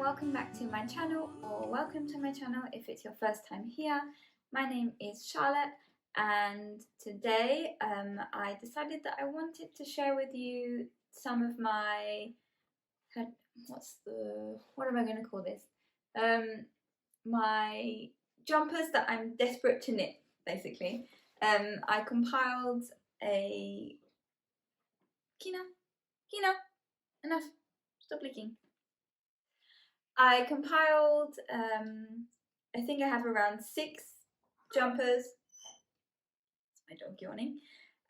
welcome back to my channel, or welcome to my channel if it's your first time here. My name is Charlotte, and today I decided that I wanted to share with you some of my, what am I going to call this? My jumpers that I'm desperate to knit, basically. I compiled a... Kina, enough, stop leaking. I compiled, I think I have around 6 jumpers. It's my dog yawning.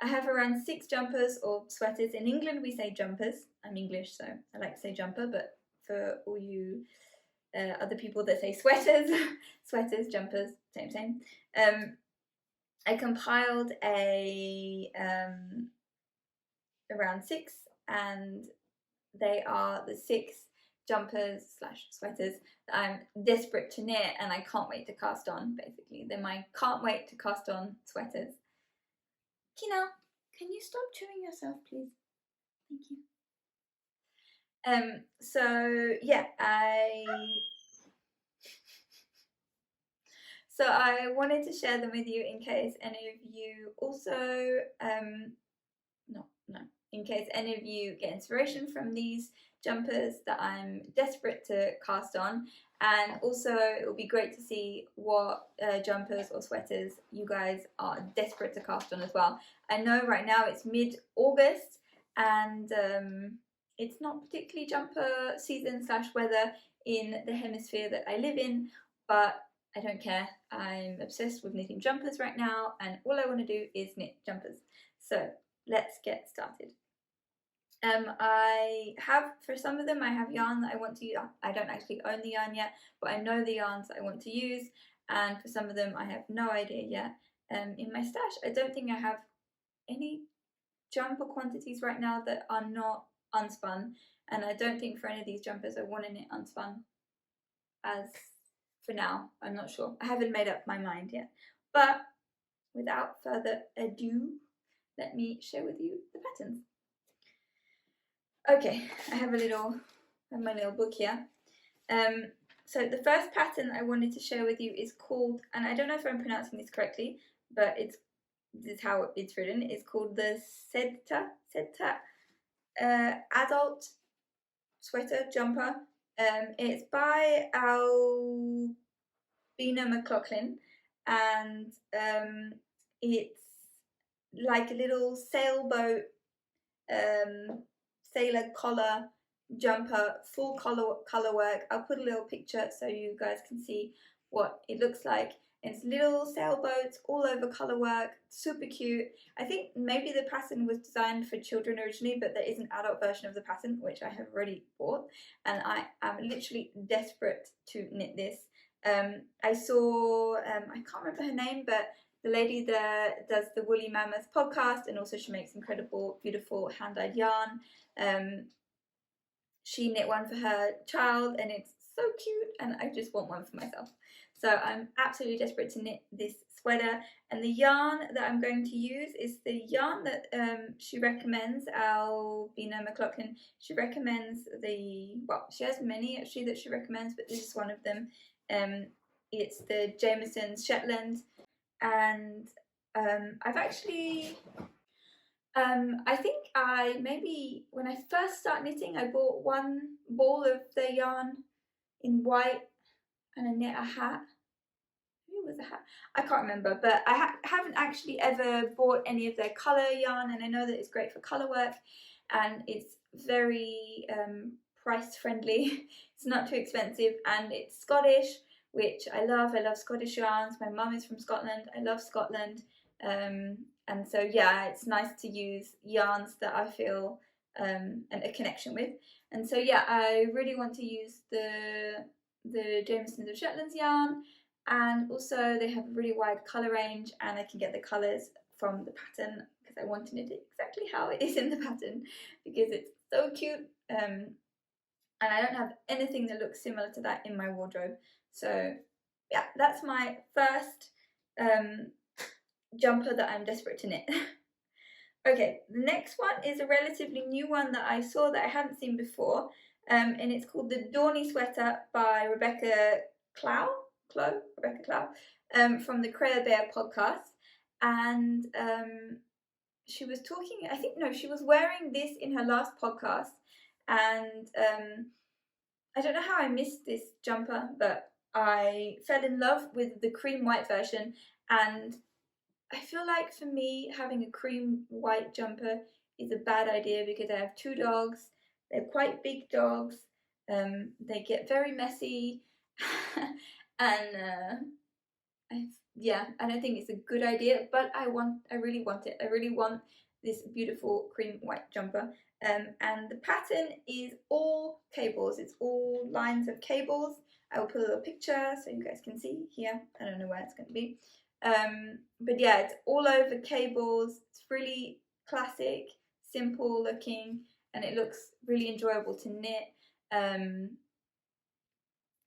I have around 6 jumpers or sweaters. In England we say jumpers. I'm English, so I like to say jumper, but for all you other people that say sweaters, sweaters, jumpers, same. I compiled around 6, and they are the 6 jumpers / sweaters that I'm desperate to knit and I can't wait to cast on, basically. They're my can't wait to cast on sweaters. Kina, can you stop chewing yourself, please? Thank you. So yeah, I wanted to share them with you in case any of you also, in case any of you get inspiration from these jumpers that I'm desperate to cast on, and also it will be great to see what jumpers or sweaters you guys are desperate to cast on as well. I know right now it's mid-August and it's not particularly jumper season / weather in the hemisphere that I live in, but I don't care. I'm obsessed with knitting jumpers right now, and all I want to do is knit jumpers. So let's get started. I have, for some of them, I have yarn that I want to use. I don't actually own the yarn yet, but I know the yarns that I want to use, and for some of them I have no idea yet. In my stash, I don't think I have any jumper quantities right now that are not unspun, and I don't think for any of these jumpers I want to knit unspun. As for now, I'm not sure. I haven't made up my mind yet. But without further ado, let me share with you the patterns. Okay, I have my little book here. So the first pattern I wanted to share with you is called, and I don't know if I'm pronouncing this correctly, but this is how it's written. It's called the Sedta adult sweater jumper. It's by Albina McLaughlin, and it's like a little sailboat sailor collar jumper, full color work. I'll put a little picture so you guys can see what it looks like. It's little sailboats all over color work, super cute. I think maybe the pattern was designed for children originally, but there is an adult version of the pattern which I have already bought, and I am literally desperate to knit this. I saw, I can't remember her name, but the lady that does the Woolly Mammoth podcast, and also she makes incredible, beautiful hand-dyed yarn. She knit one for her child and it's so cute, and I just want one for myself. So I'm absolutely desperate to knit this sweater, and the yarn that I'm going to use is the yarn that she recommends, Albina McLaughlin. She recommends she has many actually that she recommends, but this is one of them. It's the Jamieson's Shetland, and I've actually I think maybe when I first started knitting, I bought one ball of the yarn in white and I knit a hat. Maybe it was a hat. I can't remember, but I haven't actually ever bought any of their colour yarn, and I know that it's great for colour work and it's very price friendly. It's not too expensive, and it's Scottish, which I love. I love Scottish yarns. My mum is from Scotland. I love Scotland. And so yeah, it's nice to use yarns that I feel a connection with. And so yeah, I really want to use the Jamieson's of Shetland's yarn, and also they have a really wide colour range, and I can get the colours from the pattern because I want to knit it exactly how it is in the pattern because it's so cute. And I don't have anything that looks similar to that in my wardrobe. So yeah, that's my first jumper that I'm desperate to knit. Okay, the next one is a relatively new one that I saw that I hadn't seen before. and it's called the Dawny Sweater by Rebecca Clow, from the Crea Bear podcast. And she was talking, I think, no, she was wearing this in her last podcast. And I don't know how I missed this jumper, but I fell in love with the cream white version. And I feel like for me, having a cream white jumper is a bad idea because I have 2 dogs. They're quite big dogs. They get very messy, and yeah, I don't think it's a good idea. But I really want it. I really want this beautiful cream white jumper. And the pattern is all cables. It's all lines of cables. I will put a little picture so you guys can see here. I don't know where it's going to be. But yeah, it's all over cables. It's really classic, simple looking, and it looks really enjoyable to knit.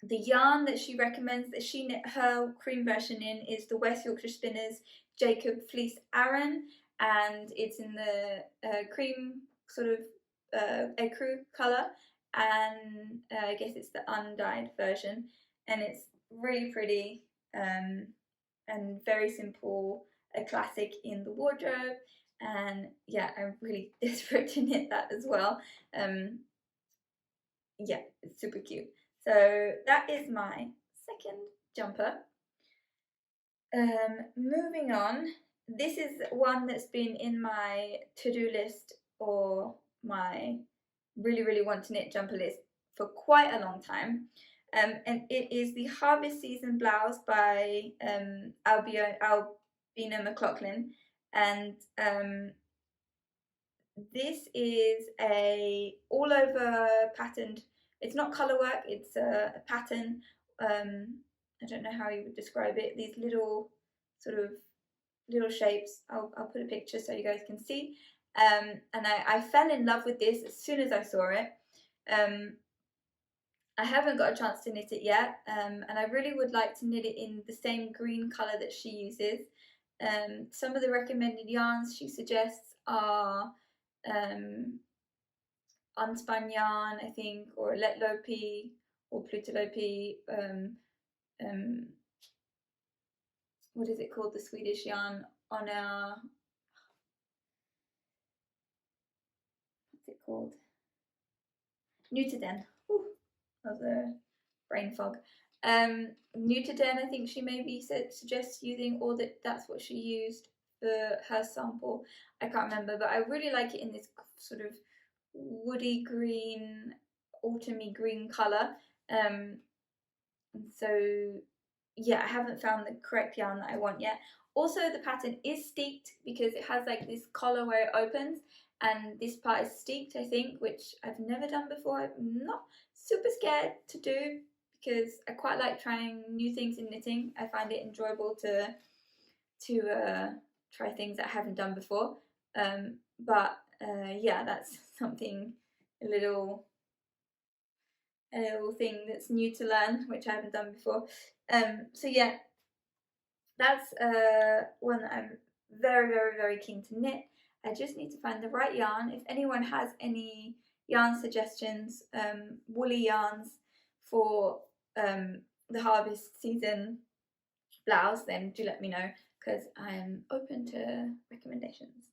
The yarn that she recommends that she knit her cream version in is the West Yorkshire Spinners Jacob Fleece Aran, and it's in the cream sort of ecru colour, and I guess it's the undyed version, and it's really pretty and very simple, a classic in the wardrobe. And yeah, I'm really desperate to knit that as well. Yeah, it's super cute. So that is my second jumper. Moving on, this is one that's been in my to-do list or my really want to knit jumper list for quite a long time. And it is the Harvest Season Blouse by Albina McLaughlin. And this is a all over patterned, it's not colour work, it's a pattern. I don't know how you would describe it. These little sort of little shapes. I'll put a picture so you guys can see. And I fell in love with this as soon as I saw it. I haven't got a chance to knit it yet, and I really would like to knit it in the same green colour that she uses. Some of the recommended yarns she suggests are unspun yarn, I think, or Letlopi or Plutalopi. What is it called? The Swedish yarn on our, what's it called? Nutiden. That was a brain fog. Nutiden, I think she maybe suggests using, or that's what she used for her sample. I can't remember, but I really like it in this sort of woody green, autumny green colour. So yeah, I haven't found the correct yarn that I want yet. Also, the pattern is steeked because it has like this collar where it opens, and this part is steeked, I think, which I've never done before. I'm not super scared to do because I quite like trying new things in knitting. I find it enjoyable to try things that I haven't done before. But yeah, that's something, a little thing that's new to learn, which I haven't done before. So yeah, that's one that I'm very keen to knit. I just need to find the right yarn. If anyone has any yarn suggestions, woolly yarns for the harvest season blouse, then do let me know because I'm open to recommendations.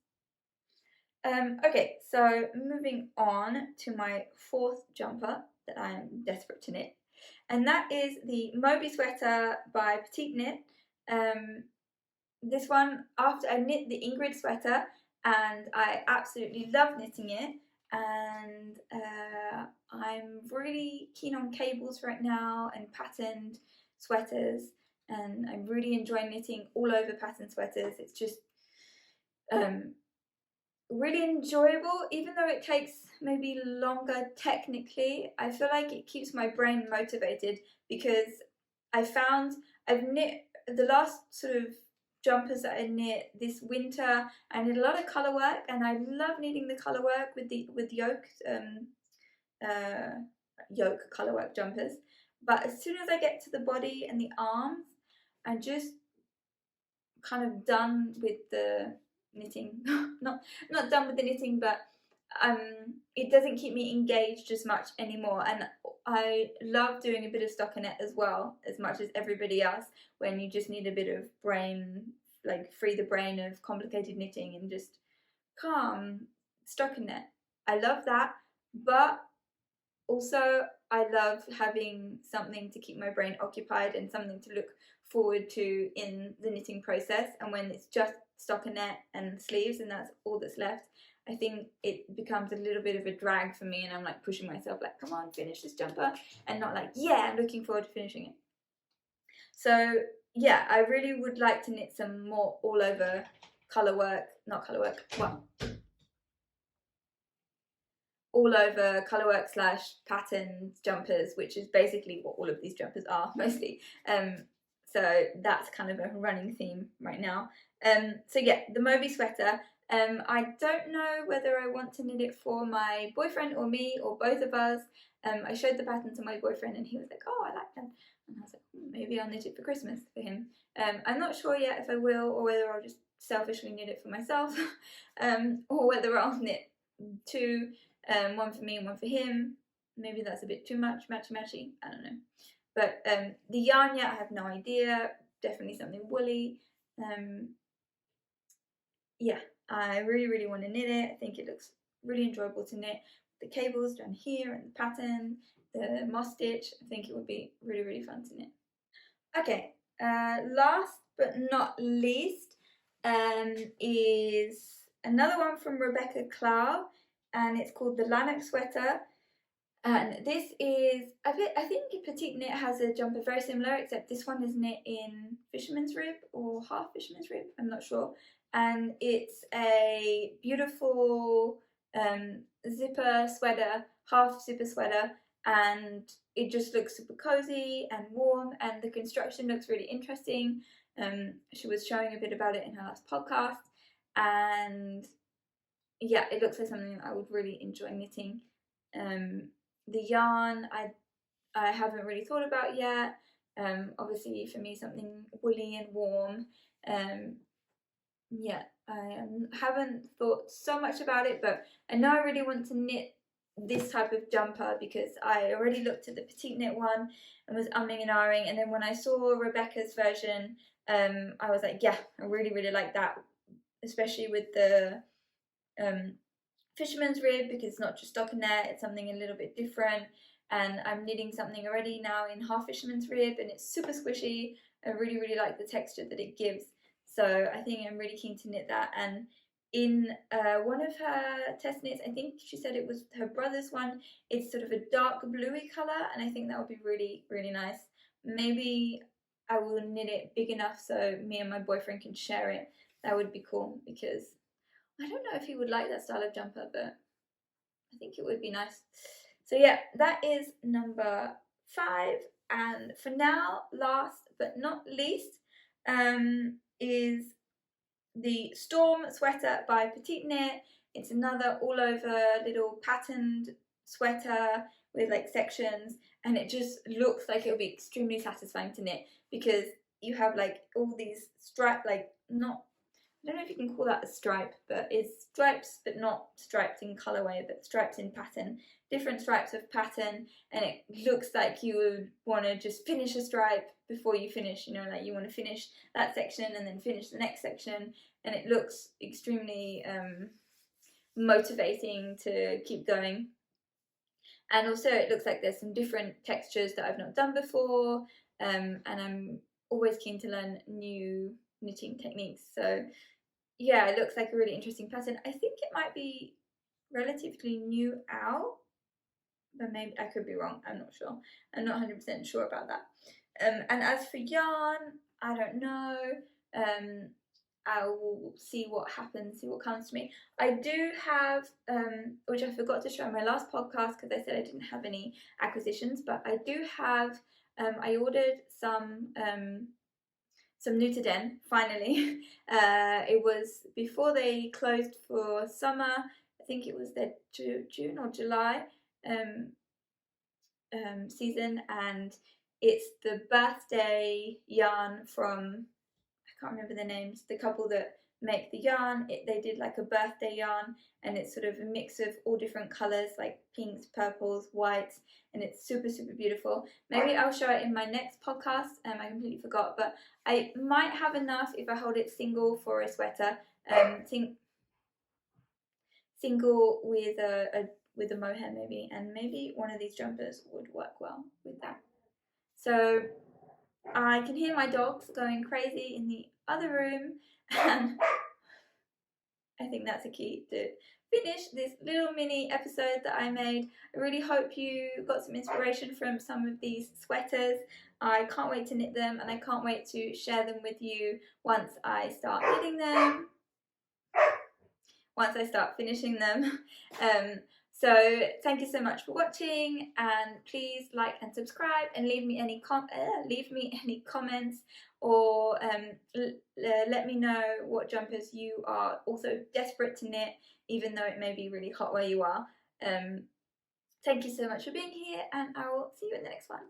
Okay, so moving on to my fourth jumper that I'm desperate to knit, and that is the Moby Sweater by Petite Knit. This one, after I knit the Ingrid sweater, and I absolutely love knitting it, and I'm really keen on cables right now and patterned sweaters, and I'm really enjoying knitting all over patterned sweaters. It's just really enjoyable, even though it takes maybe longer technically. I feel like it keeps my brain motivated because I've knit the last sort of jumpers that I knit this winter. I did a lot of colour work, and I love knitting the colour work with yoke colour work jumpers. But as soon as I get to the body and the arms, I'm just kind of done with the knitting. not done with the knitting, but it doesn't keep me engaged as much anymore, and I love doing a bit of stockinette as well, as much as everybody else, when you just need a bit of brain, like free the brain of complicated knitting and just calm stockinette. I love that, but also I love having something to keep my brain occupied and something to look forward to in the knitting process. And when it's just stockinette and sleeves and that's all that's left, I think it becomes a little bit of a drag for me, and I'm like pushing myself like, come on, finish this jumper, and not like, yeah, I'm looking forward to finishing it. So yeah, I really would like to knit some more all over colour work, not colour work, well, all over colourwork / patterned jumpers, which is basically what all of these jumpers are mostly. So that's kind of a running theme right now. So yeah, the Moby sweater. I don't know whether I want to knit it for my boyfriend or me or both of us. I showed the pattern to my boyfriend and he was like, oh, I like them. And I was like, maybe I'll knit it for Christmas for him. I'm not sure yet if I will, or whether I'll just selfishly knit it for myself, or whether I'll knit two, one for me and one for him. Maybe that's a bit too much, matchy, I don't know. But the yarn yet, I have no idea. Definitely something woolly. Yeah, I really want to knit it. I think it looks really enjoyable to knit. The cables down here and the pattern, the moss stitch. I think it would be really fun to knit. Okay, last but not least is another one from Rebecca Clow, and it's called the Lanark Sweater. And this is a bit, I think Petite Knit has a jumper very similar, except this one is knit in fisherman's rib or half fisherman's rib, I'm not sure. And it's a beautiful zipper sweater, half zipper sweater, and it just looks super cozy and warm, and the construction looks really interesting. She was showing a bit about it in her last podcast, and yeah, it looks like something I would really enjoy knitting. The yarn I haven't really thought about yet. Obviously for me something woolly and warm. Yeah, I haven't thought so much about it, but I know I really want to knit this type of jumper because I already looked at the Petite Knit one and was umming and ahhing, and then when I saw Rebecca's version, I was like, yeah, I really like that, especially with the fisherman's rib, because it's not just stockinette, it's something a little bit different. And I'm knitting something already now in half fisherman's rib, and it's super squishy. I really like the texture that it gives, so I think I'm really keen to knit that. And in one of her test knits, I think she said it was her brother's one, it's sort of a dark bluey colour, and I think that would be really nice. Maybe I will knit it big enough so me and my boyfriend can share it. That would be cool, because I don't know if he would like that style of jumper, but I think it would be nice. So yeah, that is number 5. And for now, last but not least, is the Storm sweater by Petite Knit. It's another all over little patterned sweater with like sections, and it just looks like it'll be extremely satisfying to knit because you have like all these stripe, like not, I don't know if you can call that a stripe, but it's stripes but not striped in colourway, but stripes in pattern, different stripes of pattern, and it looks like you would want to just finish a stripe before you finish, you know, like you want to finish that section and then finish the next section, and it looks extremely motivating to keep going. And also it looks like there's some different textures that I've not done before, and I'm always keen to learn new knitting techniques. So yeah, it looks like a really interesting pattern. I think it might be relatively new out, but maybe I could be wrong. I'm not sure. I'm not 100% sure about that. And as for yarn, I don't know. I will see what happens, see what comes to me. I do have, which I forgot to show in my last podcast because I said I didn't have any acquisitions, but I do have, I ordered some Nuta finally. It was before they closed for summer. I think it was their June or July season, and it's the birthday yarn from, I can't remember the names, the couple that make the yarn. They did like a birthday yarn, and it's sort of a mix of all different colours like pinks, purples, whites, and it's super beautiful. Maybe I'll show it in my next podcast. I completely forgot, but I might have enough if I hold it single for a sweater. Single with a mohair maybe, and maybe one of these jumpers would work well with that. So I can hear my dogs going crazy in the other room, and I think that's a key to finish this little mini episode that I made. I really hope you got some inspiration from some of these sweaters. I can't wait to knit them, and I can't wait to share them with you once I start knitting them, once I start finishing them. So thank you so much for watching, and please like and subscribe, and leave me any comments, or let me know what jumpers you are also desperate to knit, even though it may be really hot where you are. Thank you so much for being here, and I will see you in the next one.